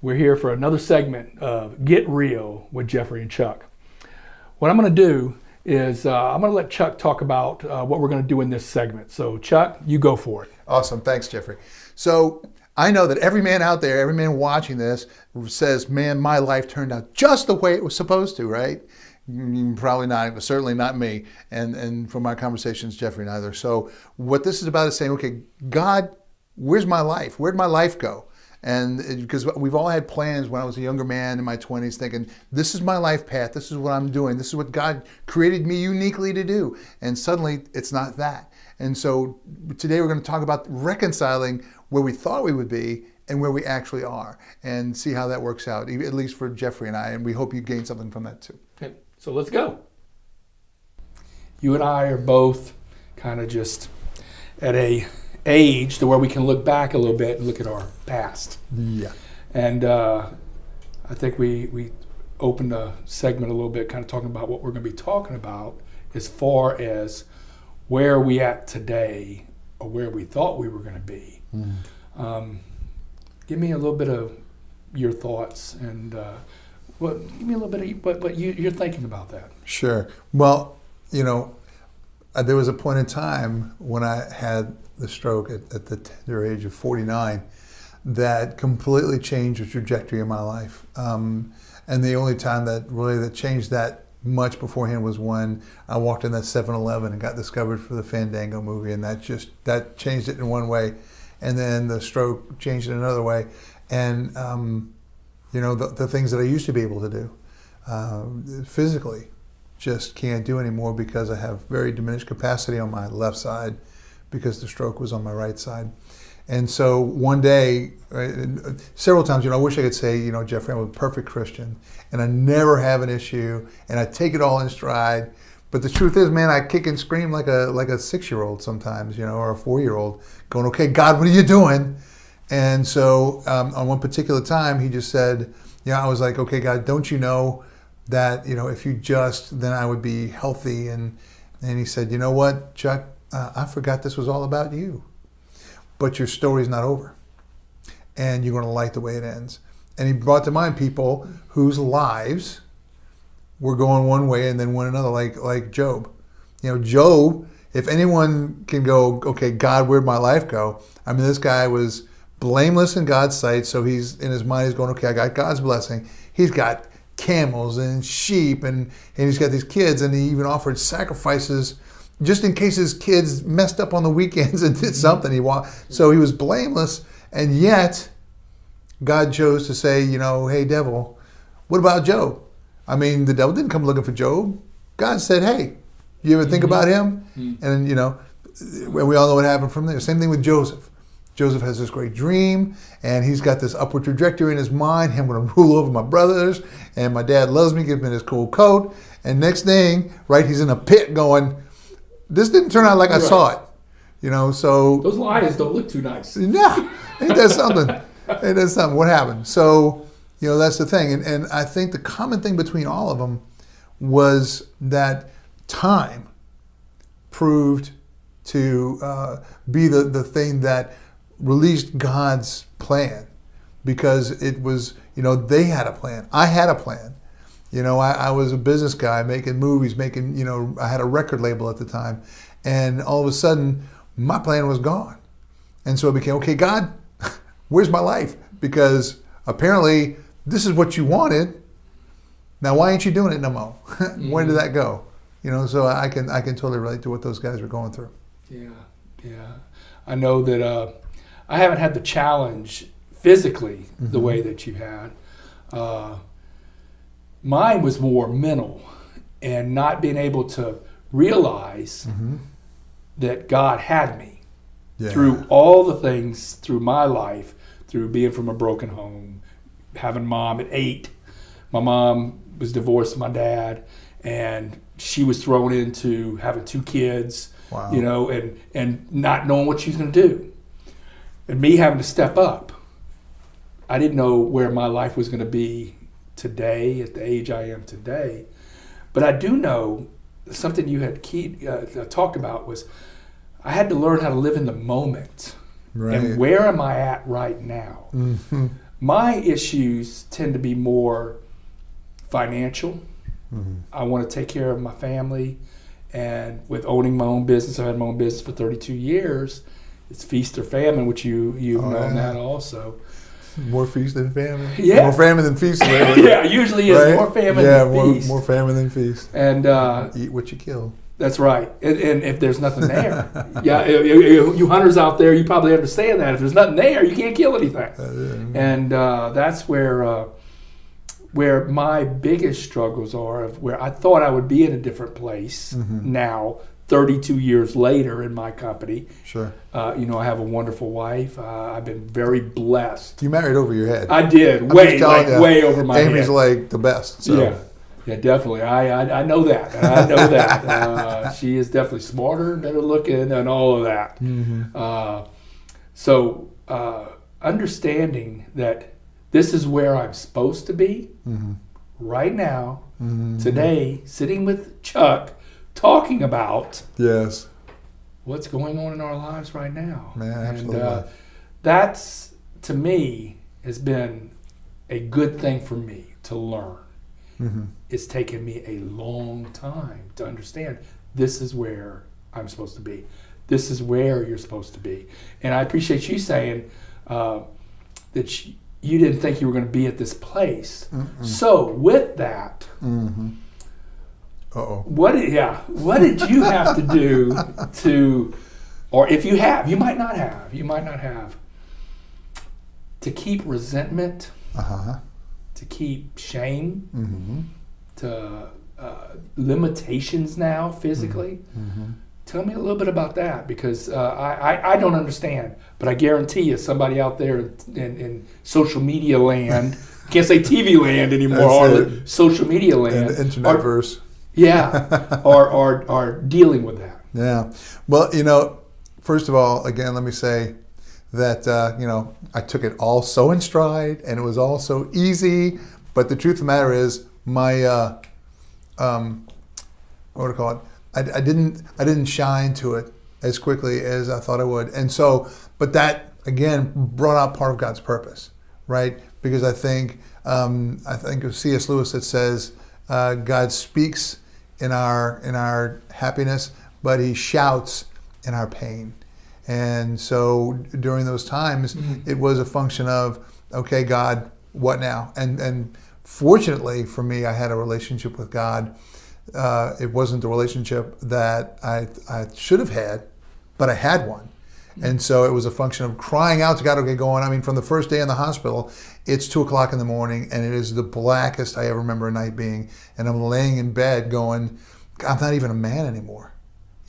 We're here for another segment of Get Real with Jeffrey and Chuck. What I'm going to do is I'm going to let Chuck talk about what we're going to do in this segment. So Chuck, you go for it. Awesome. Thanks, Jeffrey. So I know that every man out there, every man watching this says, man, my life turned out just the way it was supposed to, right? Probably not, but certainly not me. And from my conversations, Jeffrey neither. So what this is about is saying, okay, God, where's my life? Where'd my life go? And because we've all had plans when I was a younger man in my 20s thinking, this is my life path, this is what I'm doing, this is what God created me uniquely to do. And suddenly it's not that. And so today we're going to talk about reconciling where we thought we would be and where we actually are and see how that works out, at least for Jeffrey and I. And we hope you gain something from that too. Okay, so let's go. You and I are both kind of just at a age to where we can look back a little bit and look at our past. Yeah. And I think we opened the segment a little bit kind of talking about what we're going to be talking about as far as where are we at today or where we thought we were going to be. Give me a little bit of your thoughts and give me a little bit of what you're thinking about that. Sure. Well, you know, there was a point in time when I had the stroke at the tender age of 49 that completely changed the trajectory of my life. And the only time that changed that much beforehand was when I walked in that 7-Eleven and got discovered for the Fandango movie, and that changed it in one way, and then the stroke changed it another way. And you know, the things that I used to be able to do physically just can't do anymore because I have very diminished capacity on my left side because the stroke was on my right side. And so one day, several times, you know, I wish I could say, you know, Jeffrey, I'm a perfect Christian and I never have an issue and I take it all in stride. But the truth is, man, I kick and scream like a 6-year-old sometimes, you know, or a 4-year-old going, okay, God, what are you doing? And so on one particular time, he just said, you know, I was like, okay, God, don't you know that, you know, if you just, then I would be healthy. And he said, you know what, Chuck, I forgot this was all about you. But your story's not over. And you're going to like the way it ends. And he brought to mind people whose lives were going one way and then one another, like Job. You know, Job, if anyone can go, okay, God, where'd my life go? I mean, this guy was blameless in God's sight. So he's in his mind, he's going, okay, I got God's blessing. He's got camels and sheep and he's got these kids, and he even offered sacrifices just in case his kids messed up on the weekends and did something. So he was blameless, and yet God chose to say, you know, hey, devil, what about Job? I mean, the devil didn't come looking for Job. God said, hey, you ever think about him? And, you know, we all know what happened from there. Same thing with Joseph. Joseph has this great dream, and he's got this upward trajectory in his mind. I'm going to rule over my brothers, and my dad loves me, give me this cool coat. And next thing, right, he's in a pit going, this didn't turn out like I saw it, you know. So those lions don't look too nice. Yeah, ain't that something? Ain't that something? What happened? So, you know, that's the thing. And I think the common thing between all of them was that time proved to be the thing that released God's plan, because it was, you know, they had a plan. I had a plan. You know, I was a business guy making movies, you know, I had a record label at the time. And all of a sudden, my plan was gone. And so it became, okay, God, where's my life? Because apparently this is what you wanted. Now, why ain't you doing it no more? Where did that go? You know, so I can totally relate to what those guys were going through. Yeah. I know that I haven't had the challenge physically the way that you had. Mine was more mental, and not being able to realize that God had me through all the things through my life, through being from a broken home, having mom at 8. My mom was divorced from my dad, and she was thrown into having 2 kids, you know, and not knowing what she was going to do. And me having to step up. I didn't know where my life was going to be today, at the age I am today. But I do know something you had talked about was I had to learn how to live in the moment. Right. And where am I at right now? My issues tend to be more financial. I want to take care of my family, and with owning my own business, I've had my own business for 32 years. It's feast or famine, which you've known that also. More feast than famine. Yeah. More famine than feast. Yeah, usually is right? more famine than feast. More famine than feast. And eat what you kill. That's right. And if there's nothing there, you hunters out there, you probably understand that. If there's nothing there, you can't kill anything. And that's where my biggest struggles are, of where I thought I would be in a different place now, 32 years later in my company. Sure. I have a wonderful wife. I've been very blessed. You married over your head. I did. Way over my head. Amy's like the best. So. Yeah, definitely. I know that. I know that. She is definitely smarter, better looking, and all of that. So understanding that this is where I'm supposed to be right now, today, sitting with Chuck, talking about what's going on in our lives right now. Man, absolutely. And that's, to me, has been a good thing for me to learn. It's taken me a long time to understand this is where I'm supposed to be. This is where you're supposed to be. And I appreciate you saying that you didn't think you were going to be at this place. So with that, what did you have to do to, or if you have, you might not have, to keep resentment, to keep shame, to limitations now physically. Tell me a little bit about that, because I don't understand, but I guarantee you somebody out there in social media land, can't say TV land anymore, or social media land, the internetverse. Are dealing with that. Yeah. Well, first of all, again, let me say that, I took it all so in stride, and it was all so easy. But the truth of the matter is, my, I didn't shine to it as quickly as I thought I would. And so, but that, again, brought out part of God's purpose, right? Because I think it was C.S. Lewis that says, God speaks in our happiness, but he shouts in our pain. And so during those times, it was a function of, okay, God, what now? And fortunately for me, I had a relationship with God. It wasn't the relationship that I should have had, but I had one. And so it was a function of crying out to God, okay, going. I mean, from the first day in the hospital, it's 2:00 in the morning, and it is the blackest I ever remember a night being. And I'm laying in bed going, I'm not even a man anymore.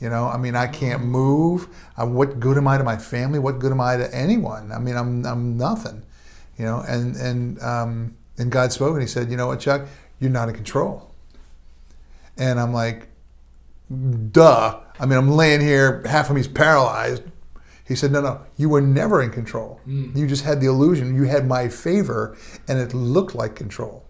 I mean, I can't move. What good am I to my family? What good am I to anyone? I mean, I'm nothing. And God spoke and he said, you know what, Chuck, you're not in control. And I'm like, duh. I mean, I'm laying here, half of me's paralyzed. He said, no, you were never in control. You just had the illusion. You had my favor, and it looked like control,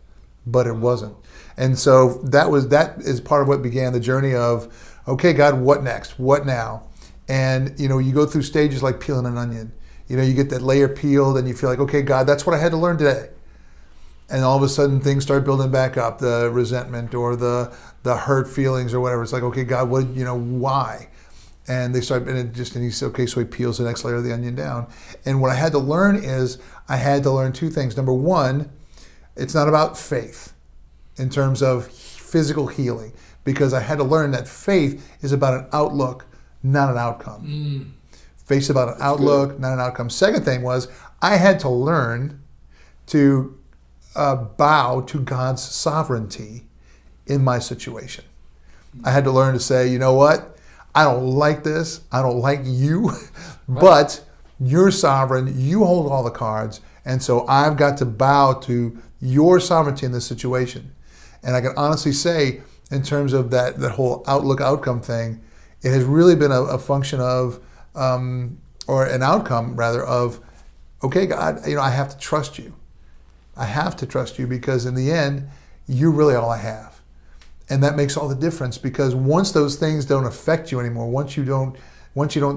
but it wasn't. And so that is part of what began the journey of, okay, God, what next? What now? And, you go through stages like peeling an onion. You get that layer peeled, and you feel like, okay, God, that's what I had to learn today. And all of a sudden, things start building back up, the resentment or the hurt feelings or whatever. It's like, okay, God, why? And they start, and he said, okay, so he peels the next layer of the onion down. And what I had to learn is, I had to learn two things. Number one, it's not about faith in terms of physical healing, because I had to learn that faith is about an outlook, not an outcome. Faith is about an outlook, not an outcome. Second thing was, I had to learn to bow to God's sovereignty in my situation. I had to learn to say, you know what? I don't like this. I don't like you, but you're sovereign. You hold all the cards. And so I've got to bow to your sovereignty in this situation. And I can honestly say, in terms of that whole outlook outcome thing, it has really been a function of, or an outcome rather of, okay, God, I have to trust you. I have to trust you, because in the end, you're really all I have. And that makes all the difference, because once those things don't affect you anymore, once you don't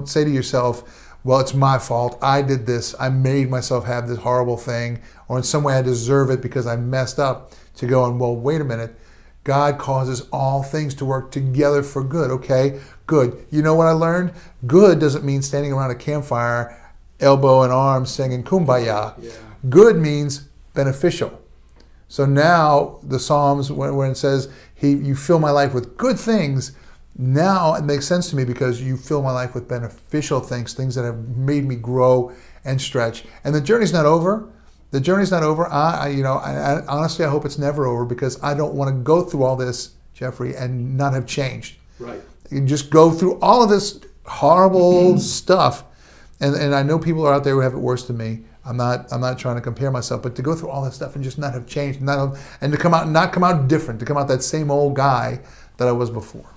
say to yourself, well, it's my fault. I did this. I made myself have this horrible thing, or in some way I deserve it because I messed up, to go and, well, wait a minute. God causes all things to work together for good. Okay, good. You know what I learned? Good doesn't mean standing around a campfire, elbow in arm, singing Kumbaya. Yeah. Good means beneficial. So now the Psalms, when it says, you fill my life with good things, now it makes sense to me because you fill my life with beneficial things that have made me grow and stretch. And the journey's not over. The journey's not over. I honestly, I hope it's never over, because I don't want to go through all this, Jeffrey, and not have changed. Right. You just go through all of this horrible stuff. And I know people are out there who have it worse than me. I'm not trying to compare myself, but to go through all this stuff and just not have changed, and to not come out different, to come out that same old guy that I was before.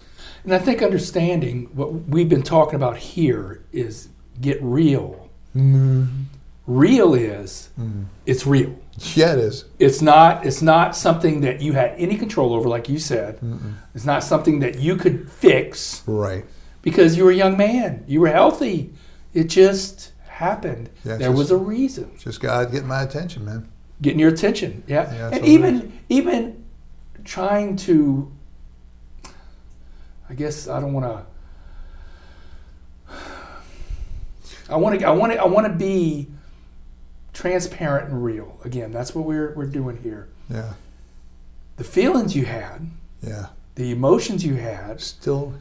And I think understanding what we've been talking about here is get real. Mm-hmm. Real is, it's real. Yeah, it is. It's not something that you had any control over, like you said. Mm-mm. It's not something that you could fix. Right. Because you were a young man. You were healthy. It just happened. Yeah, there was a reason. Just God getting my attention, man. Getting your attention. Yeah. Yeah, and even trying to, I guess I don't want to. I want to be transparent and real. Again, that's what we're doing here. Yeah. The feelings you had, yeah, the emotions you had, still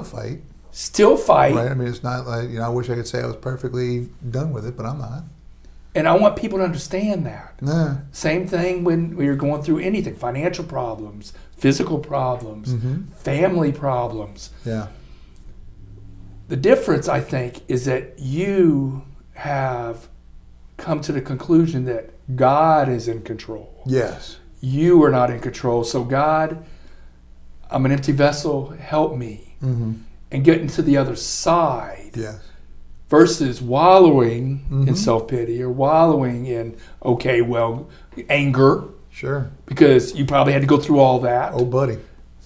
fight. Still fight. Right. I mean, it's not like, I wish I could say I was perfectly done with it, but I'm not. And I want people to understand that. Nah. Same thing when you're going through anything: financial problems, physical problems, family problems. Yeah. The difference, I think, is that you have come to the conclusion that God is in control. Yes. You are not in control. So God, I'm an empty vessel, help me. And getting to the other side. Yes. Versus wallowing in self-pity or wallowing in, anger. Sure. Because you probably had to go through all that. Oh, buddy.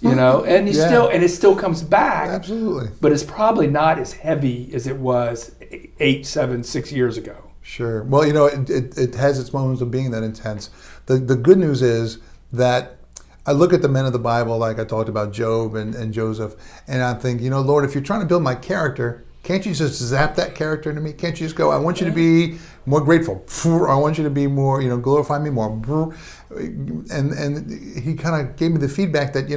And it still comes back. Absolutely. But it's probably not as heavy as it was 8, 7, 6 years ago. Sure. Well, it has its moments of being that intense. The good news is that I look at the men of the Bible, like I talked about Job and Joseph, and I think, Lord, if you're trying to build my character, can't you just zap that character into me? Can't you just go, I want you to be more grateful. I want you to be more, glorify me more. And he kind of gave me the feedback that,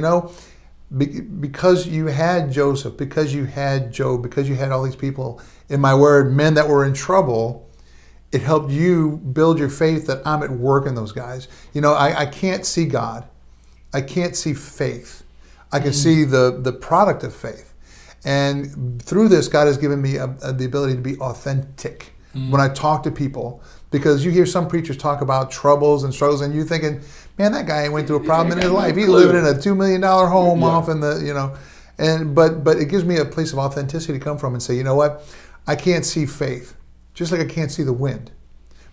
because you had Joseph, because you had Job, because you had all these people, in my word, men that were in trouble, it helped you build your faith that I'm at work in those guys. I can't see God. I can't see faith. I can see the product of faith. And through this, God has given me the ability to be authentic when I talk to people. Because you hear some preachers talk about troubles and struggles, and you're thinking, man, that guy went through a problem in his life. He's living in a $2 million home off in the, but it gives me a place of authenticity to come from and say, you know what? I can't see faith, just like I can't see the wind,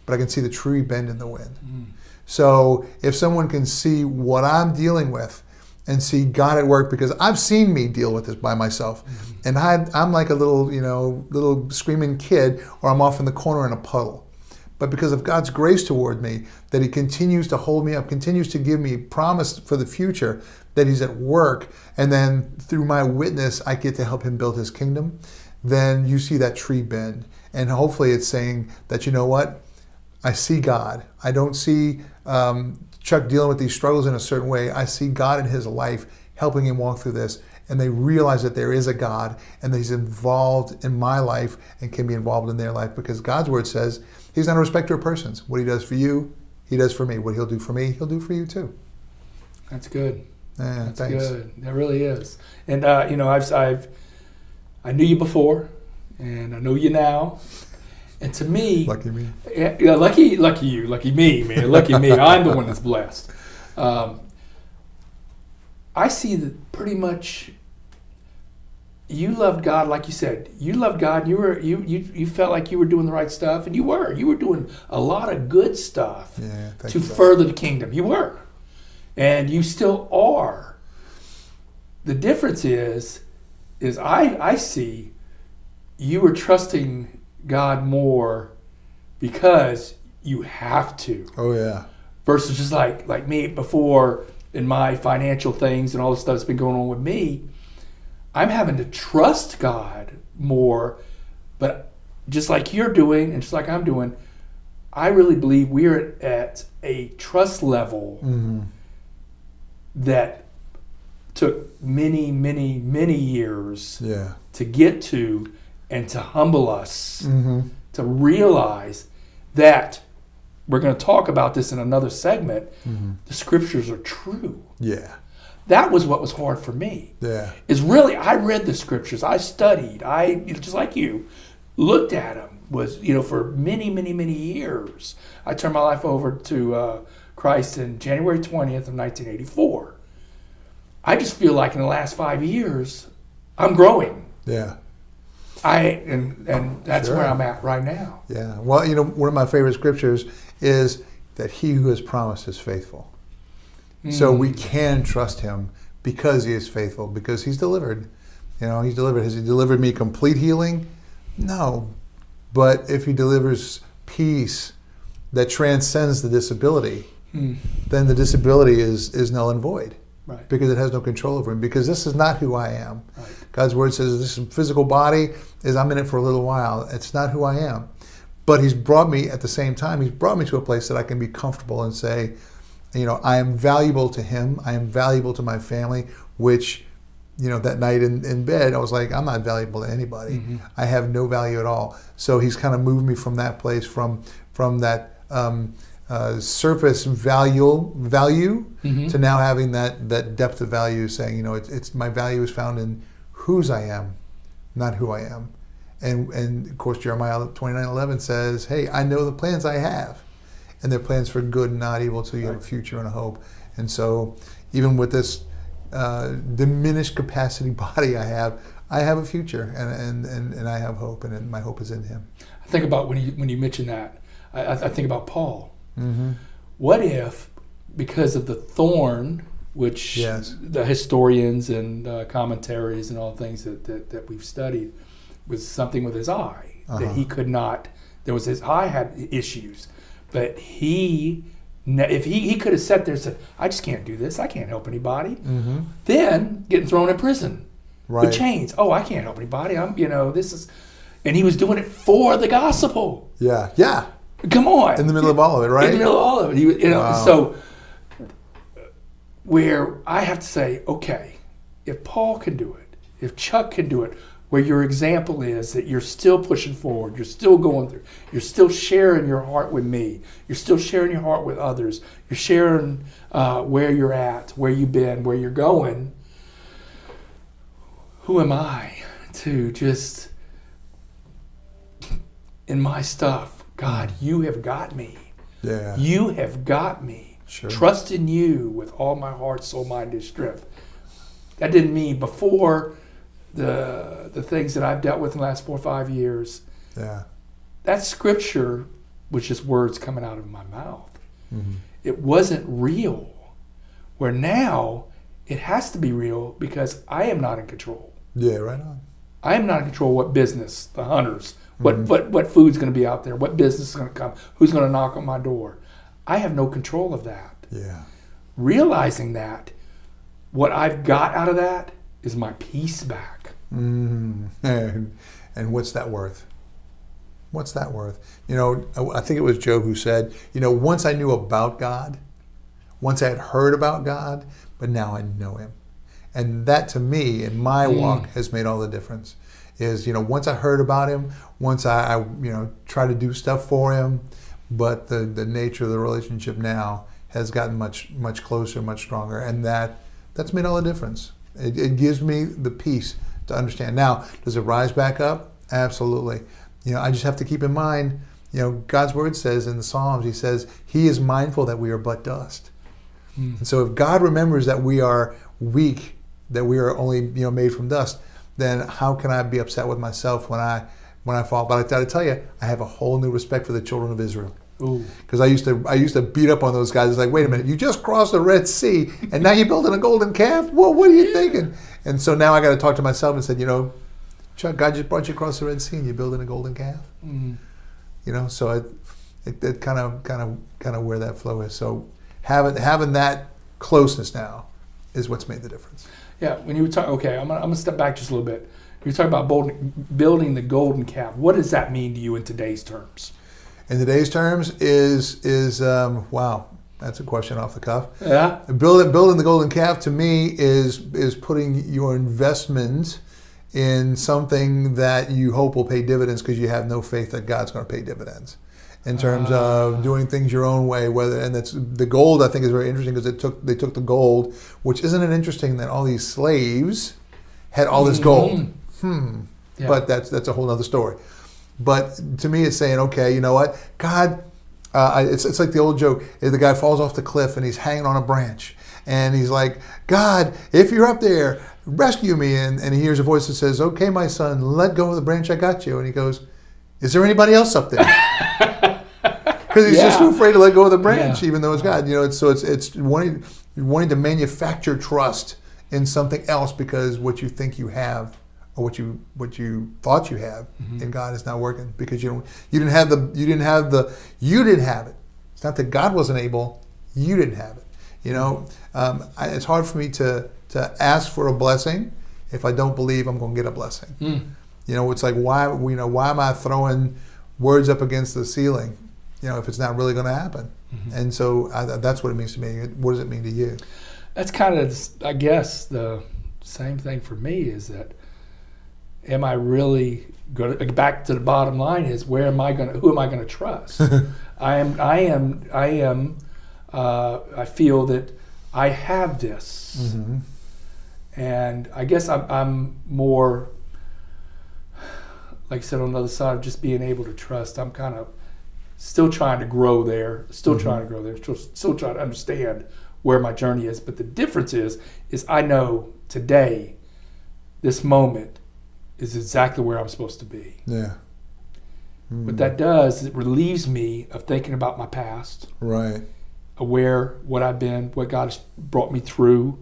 but I can see the tree bend in the wind. So if someone can see what I'm dealing with and see God at work, because I've seen me deal with this by myself, and I'm like a little screaming kid, or I'm off in the corner in a puddle. But because of God's grace toward me, that He continues to hold me up, continues to give me promise for the future, that He's at work, and then through my witness, I get to help Him build His kingdom, then you see that tree bend. And hopefully it's saying that, you know what? I see God. I don't see Chuck dealing with these struggles in a certain way. I see God in his life, helping him walk through this. And they realize that there is a God, and that He's involved in my life and can be involved in their life, because God's word says He's not a respecter of persons. What He does for you, He does for me. What He'll do for me, He'll do for you too. That's good. Yeah, That's thanks. good. That really is. And I knew you before, and I know you now. And to me, Lucky me. Yeah, lucky you, lucky me, man, lucky me. I'm the one that's blessed. I see that pretty much. You loved God, like you said. You loved God. You felt like you were doing the right stuff, and you were. You were doing a lot of good stuff to further the kingdom. You were, and you still are. The difference is I see you were trusting God more because you have to. Oh yeah. Versus just like me before in my financial things and all the stuff that's been going on with me, I'm having to trust God more. But just like you're doing and just like I'm doing, I really believe we're at a trust level that took many, many, many years to get to, and to humble us to realize that we're going to talk about this in another segment. The scriptures are true. Yeah. That was what was hard for me. Yeah. Is really, I read the scriptures, I studied, I, just like you, looked at them, was, for many, many, many years. I turned my life over to Christ in January 20th of 1984. I just feel like in the last 5 years, I'm growing. Yeah. And that's where I'm at right now. Yeah. Well, one of my favorite scriptures is that he who has promised is faithful. So we can trust him because he is faithful, because he's delivered. He's delivered. Has he delivered me complete healing? No. But if he delivers peace that transcends the disability, then the disability is null and void. Right. Because it has no control over him. Because this is not who I am. Right. God's word says this physical body is I'm in it for a little while. It's not who I am. But he's brought me at the same time. He's brought me to a place that I can be comfortable and say, I am valuable to him. I am valuable to my family, which, that night in bed, I was like, I'm not valuable to anybody. I have no value at all. So he's kind of moved me from that place, from that surface value to now having that depth of value, saying, it's my value is found in whose I am, not who I am. And of course, Jeremiah 29:11 says, hey, I know the plans I have, and they're plans for good and not evil, so you have a future and a hope. And so even with this diminished capacity body I have a future, and I have hope, and my hope is in him. I think about when you mention that, I think about Paul. What if, because of the thorn, which the historians and commentaries and all the things that we've studied, was something with his eye, that he could not, his eye had issues, but if he could have sat there and said, I just can't do this, I can't help anybody, then getting thrown in prison with chains. Oh, I can't help anybody, this is, and he was doing it for the gospel. Yeah. Come on. In the middle of all of it, right? In the middle of all of it. Wow. So where I have to say, okay, if Paul can do it, if Chuck can do it, where your example is that you're still pushing forward, you're still going through, you're still sharing your heart with me, you're still sharing your heart with others, you're sharing where you're at, where you've been, where you're going, who am I to just, in my stuff, God, you have got me. Yeah. You have got me. Sure. Trust in you with all my heart, soul, mind, and strength. That didn't mean before the things that I've dealt with in the last 4 or 5 years. Yeah. That scripture was just words coming out of my mouth. It wasn't real. Where now it has to be real because I am not in control. Yeah, right on. I am not in control of what business, the hunters, what food's going to be out there, what business is going to come, who's going to knock on my door. I have no control of that. Yeah. Realizing that, what I've got out of that is my peace back. And what's that worth? What's that worth? I think it was Job who said, once I knew about God, once I had heard about God, but now I know him. And that to me, in my walk, has made all the difference. Is, once I heard about him, once I try to do stuff for him, but the nature of the relationship now has gotten much, much closer, much stronger. And that's made all the difference. It gives me the peace to understand. Now, does it rise back up? Absolutely. I just have to keep in mind, God's word says in the Psalms, he says, he is mindful that we are but dust. And so if God remembers that we are weak, that we are only made from dust, then how can I be upset with myself when I fall? But I got to tell you, I have a whole new respect for the children of Israel. Because I used to beat up on those guys. It's like, wait a minute, you just crossed the Red Sea and now you're building a golden calf? Well, what are you thinking? And so now I got to talk to myself and said, Chuck, God just brought you across the Red Sea and you're building a golden calf. Mm. You know, so it kind of where that flow is. So having that closeness now is what's made the difference. Yeah, when you were talking, okay, I'm gonna step back just a little bit. You're talking about building the golden calf. What does that mean to you in today's terms? In today's terms is wow, that's a question off the cuff. Yeah. Building the golden calf to me is putting your investment in something that you hope will pay dividends because you have no faith that God's going to pay dividends. In terms of doing things your own way, and that's the gold. I think is very interesting because they took the gold, which isn't it interesting that all these slaves had all this gold. Yeah. But that's a whole other story. But to me, it's saying, okay, you know what, God, it's like the old joke. The guy falls off the cliff and he's hanging on a branch, and he's like, God, if you're up there, rescue me. And he hears a voice that says, okay, my son, let go of the branch, I got you. And he goes, is there anybody else up there? Because he's just too afraid to let go of the branch, even though it's God. You know, it's wanting to manufacture trust in something else because what you think you have, or what you thought you have in God is not working because you didn't have it. It's not that God wasn't able, you didn't have it. You know, it's hard for me to ask for a blessing if I don't believe I'm going to get a blessing. You know, it's like why am I throwing words up against the ceiling? You know, if it's not really going to happen. And so that's what it means to me. What does it mean to you? That's kind of, I guess, the same thing for me is that, am I really going to, back to the bottom line is, who am I going to trust? I feel that I have this. And I guess I'm more, like I said, on the other side of just being able to trust. I'm kind of still trying to grow there, still trying to understand where my journey is. But the difference is I know today, this moment is exactly where I'm supposed to be. Yeah. What that does is it relieves me of thinking about my past. Right. Aware what I've been, what God has brought me through,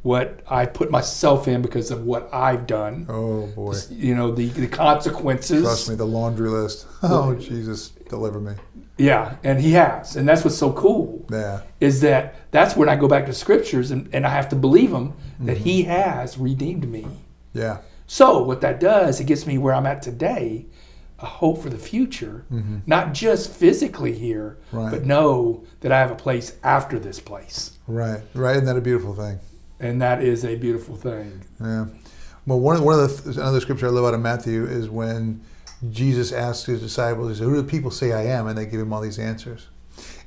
what I put myself in because of what I've done. Oh boy. You know, the consequences. Trust me, the laundry list. Oh, Jesus, deliver me. Yeah, and he has. And that's what's so cool. Yeah. Is that's when I go back to scriptures and I have to believe him that he has redeemed me. Yeah. So what that does, it gets me where I'm at today, a hope for the future, not just physically here, but know that I have a place after this place. Right. Isn't that a beautiful thing? And that is a beautiful thing. Yeah. Well, one of another scripture I love out of Matthew is when Jesus asks his disciples, he says, who do people say I am? And they give him all these answers.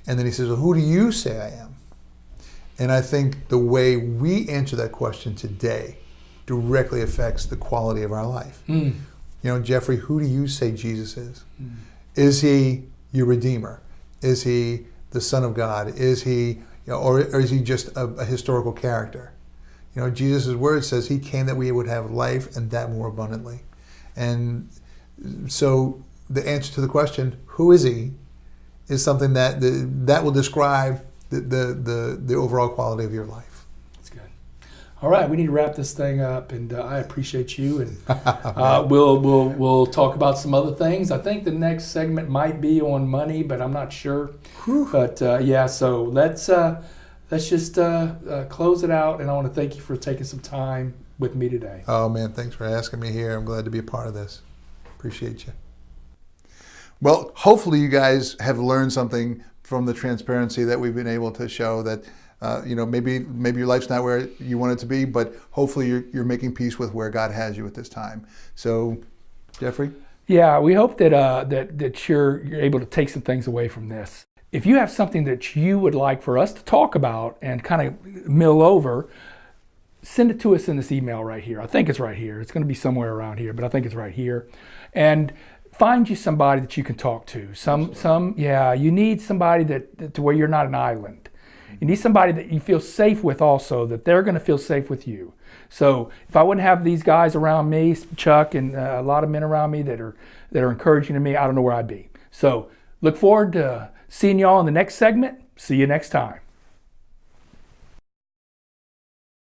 And then he says, well, who do you say I am? And I think the way we answer that question today directly affects the quality of our life. You know, Jeffrey, who do you say Jesus is? Is he your Redeemer? Is he the Son of God? Is he, or is he just a historical character? You know, Jesus' word says he came that we would have life and that more abundantly. And so the answer to the question, who is he, is something that will describe the overall quality of your life. That's good. All right, we need to wrap this thing up, and I appreciate you. And we'll talk about some other things. I think the next segment might be on money, but I'm not sure. But so let's just close it out. And I want to thank you for taking some time with me today. Oh man, thanks for asking me here. I'm glad to be a part of this. Appreciate you. Well, hopefully you guys have learned something from the transparency that we've been able to show that, maybe your life's not where you want it to be, but hopefully you're making peace with where God has you at this time. So, Jeffrey? Yeah, we hope that you're able to take some things away from this. If you have something that you would like for us to talk about and kind of mill over, send it to us in this email right here. I think it's right here. It's going to be somewhere around here, but I think it's right here. And find you somebody that you can talk to. You need somebody that to where you're not an island. You need somebody that you feel safe with also, that they're going to feel safe with you. So if I wouldn't have these guys around me, Chuck, and a lot of men around me that are encouraging to me, I don't know where I'd be. So look forward to seeing y'all in the next segment. See you next time.